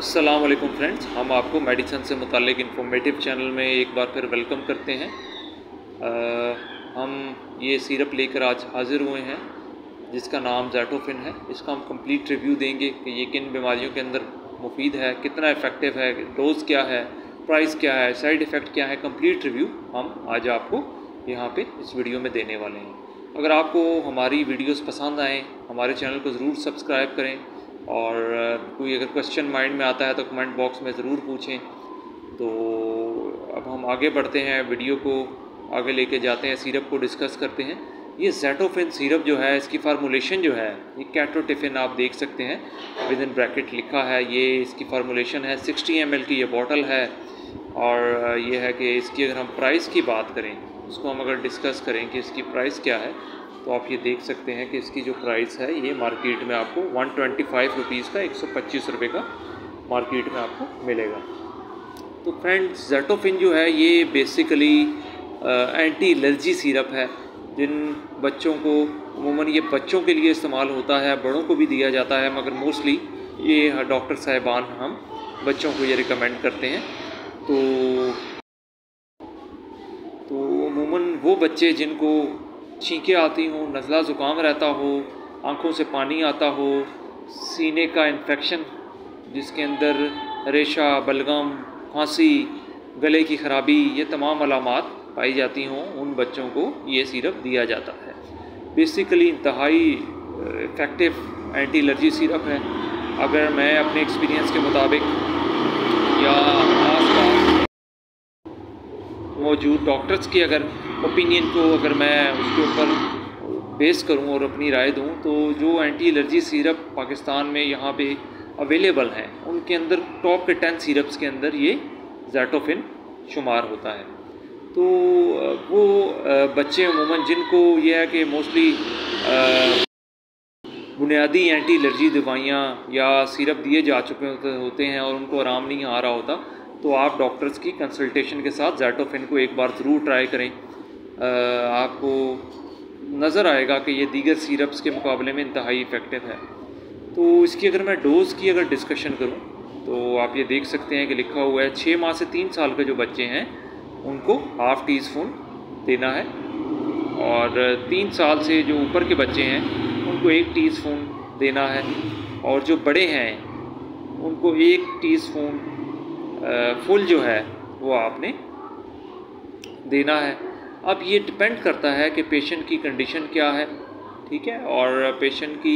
अस्सलाम वालेकुम फ्रेंड्स, हम आपको मेडिसिन से मुतालिक इन्फॉर्मेटिव चैनल में एक बार फिर वेलकम करते हैं। हम ये सिरप लेकर आज हाज़िर हुए हैं जिसका नाम ज़ैटोफिन है। इसका हम कंप्लीट रिव्यू देंगे कि ये किन बीमारियों के अंदर मुफीद है, कितना इफ़ेक्टिव है, डोज़ क्या है, प्राइस क्या है, साइड इफ़ेक्ट क्या है। कंप्लीट रिव्यू हम आज आपको यहाँ पे इस वीडियो में देने वाले हैं। अगर आपको हमारी वीडियोस पसंद आएँ, हमारे चैनल को ज़रूर सब्सक्राइब करें और कोई अगर क्वेश्चन माइंड में आता है तो कमेंट बॉक्स में ज़रूर पूछें। तो अब हम आगे बढ़ते हैं, वीडियो को आगे लेके जाते हैं, सिरप को डिस्कस करते हैं। ये ज़ैटोफिन सिरप जो है, इसकी फार्मूलेशन जो है ये कैटोटिफिन आप देख सकते हैं, विद इन ब्रैकेट लिखा है। ये इसकी फार्मूलेशन है, 60 ml की ये बॉटल है। और ये है कि इसकी अगर हम प्राइस की बात करें, उसको हम अगर डिस्कस करें कि इसकी प्राइस क्या है, तो आप ये देख सकते हैं कि इसकी जो प्राइस है ये मार्केट में आपको 125 रुपीज़ का, 125 रुपये का मार्केट में आपको मिलेगा। तो फ्रेंड्स, ज़ैटोफिन जो है ये बेसिकली एंटी एलर्जी सिरप है। जिन बच्चों को, अमूमन ये बच्चों के लिए इस्तेमाल होता है, बड़ों को भी दिया जाता है, मगर मोस्टली ये डॉक्टर साहिबान हम बच्चों को ये रिकमेंड करते हैं। तो अमूमन वो बच्चे जिनको छींकें आती हों, नज़ला ज़ुकाम रहता हो, आँखों से पानी आता हो, सीने का इन्फेक्शन जिसके अंदर रेशा, बलगम, खांसी, गले की ख़राबी, ये तमाम अलामात पाई जाती हों, उन बच्चों को ये सिरप दिया जाता है। बेसिकली इंतहाई इफ़ेक्टिव एंटी एलर्जी सिरप है। अगर मैं अपने एक्सपीरियंस के मुताबिक या आसपास मौजूद डॉक्टर्स की अगर ओपिनियन को अगर मैं उसके ऊपर बेस करूं और अपनी राय दूं, तो जो एंटी एलर्जी सिरप पाकिस्तान में यहाँ पे अवेलेबल हैं, उनके अंदर टॉप के 10 सिरप्स के अंदर ये ज़ैटोफिन शुमार होता है। तो वो बच्चे अमूमन जिनको ये है कि मोस्टली बुनियादी एंटी एलर्जी दवाइयाँ या सिरप दिए जा चुके होते हैं और उनको आराम नहीं आ रहा होता, तो आप डॉक्टर्स की कंसल्टेशन के साथ ज़ैटोफिन को एक बार ज़रूर ट्राई करें। आपको नज़र आएगा कि ये दीगर सिरप्स के मुकाबले में इंतहाई इफ़ेक्टिव है। तो इसकी अगर मैं डोज़ की अगर डिस्कशन करूं, तो आप ये देख सकते हैं कि लिखा हुआ है 6 माह से 3 साल के जो बच्चे हैं उनको ½ टीस्पून देना है, और 3 साल से जो ऊपर के बच्चे हैं उनको 1 टीस्पून देना है, और जो बड़े हैं उनको 1 टीस्पून फुल जो है वो आपने देना है। अब ये डिपेंड करता है कि पेशेंट की कंडीशन क्या है, ठीक है, और पेशेंट की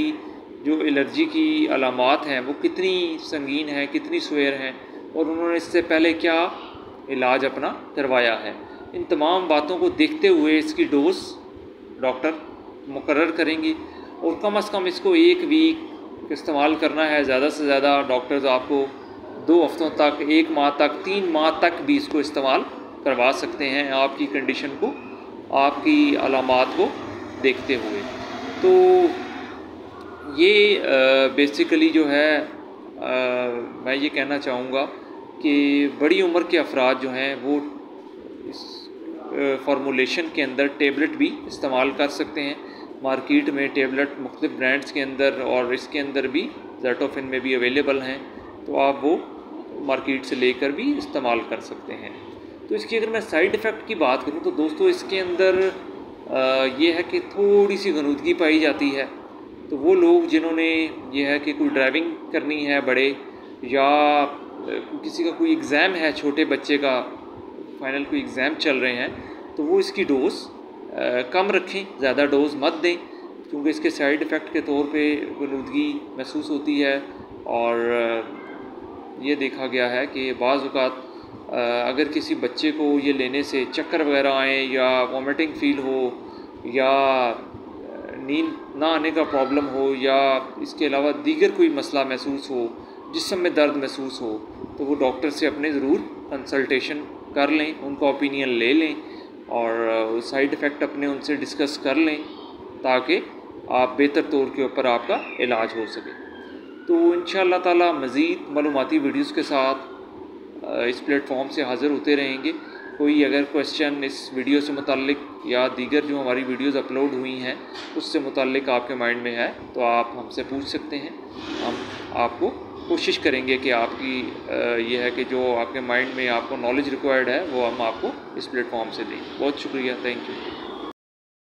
जो एलर्जी की अलामात हैं वो कितनी संगीन है, कितनी स्वेयर हैं, और उन्होंने इससे पहले क्या इलाज अपना करवाया है। इन तमाम बातों को देखते हुए इसकी डोज डॉक्टर मुकर्रर करेंगे, और कम से कम इसको 1 वीक इस्तेमाल करना है। ज़्यादा से ज़्यादा डॉक्टर्स आपको 2 हफ्तों तक, 1 माह तक, 3 माह तक भी इसको इस्तेमाल करवा सकते हैं, आपकी कंडीशन को, आपकी अलामात को देखते हुए। तो ये बेसिकली जो है मैं ये कहना चाहूँगा कि बड़ी उम्र के अफराद जो हैं वो इस फार्मूलेशन के अंदर टेबलेट भी इस्तेमाल कर सकते हैं। मार्केट में टेबलेट मुख्तलिफ ब्रांड्स के अंदर और इसके अंदर भी ज़ैटोफिन में भी अवेलेबल हैं, तो आप वो मार्केट से लेकर भी इस्तेमाल कर सकते हैं। तो इसकी अगर मैं साइड इफ़ेक्ट की बात करूं, तो दोस्तों इसके अंदर ये है कि थोड़ी सी गनूदगी पाई जाती है। तो वो लोग जिन्होंने ये है कि कोई ड्राइविंग करनी है बड़े, या किसी का कोई एग्ज़ाम है, छोटे बच्चे का फाइनल कोई एग्ज़ाम चल रहे हैं, तो वो इसकी डोज़ कम रखें, ज़्यादा डोज़ मत दें, क्योंकि इसके साइड इफ़ेक्ट के तौर पे गनूदगी महसूस होती है। और ये देखा गया है कि बाज़ औक़ात अगर किसी बच्चे को ये लेने से चक्कर वगैरह आए, या वॉमिटिंग फ़ील हो, या नींद ना आने का प्रॉब्लम हो, या इसके अलावा दीगर कोई मसला महसूस हो, जिस्म में दर्द महसूस हो, तो वो डॉक्टर से अपने ज़रूर कंसल्टेशन कर लें, उनका ओपिनियन ले लें, और साइड इफ़ेक्ट अपने उनसे डिस्कस कर लें, ताकि आप बेहतर तौर के ऊपर आपका इलाज हो सके। तो इंशाअल्लाह ताला मज़ीद मालूमाती वीडियोज़ के साथ इस प्लेटफॉर्म से हाज़िर होते रहेंगे। कोई अगर क्वेश्चन इस वीडियो से मुताल्लिक या दीगर जो हमारी वीडियोज़ अपलोड हुई हैं उससे मुताल्लिक आपके माइंड में है, तो आप हमसे पूछ सकते हैं, हम आपको कोशिश करेंगे कि आपकी ये है कि जो आपके माइंड में आपको नॉलेज रिक्वायर्ड है वो हम आपको इस प्लेटफॉर्म से दें। बहुत शुक्रिया, थैंक यू।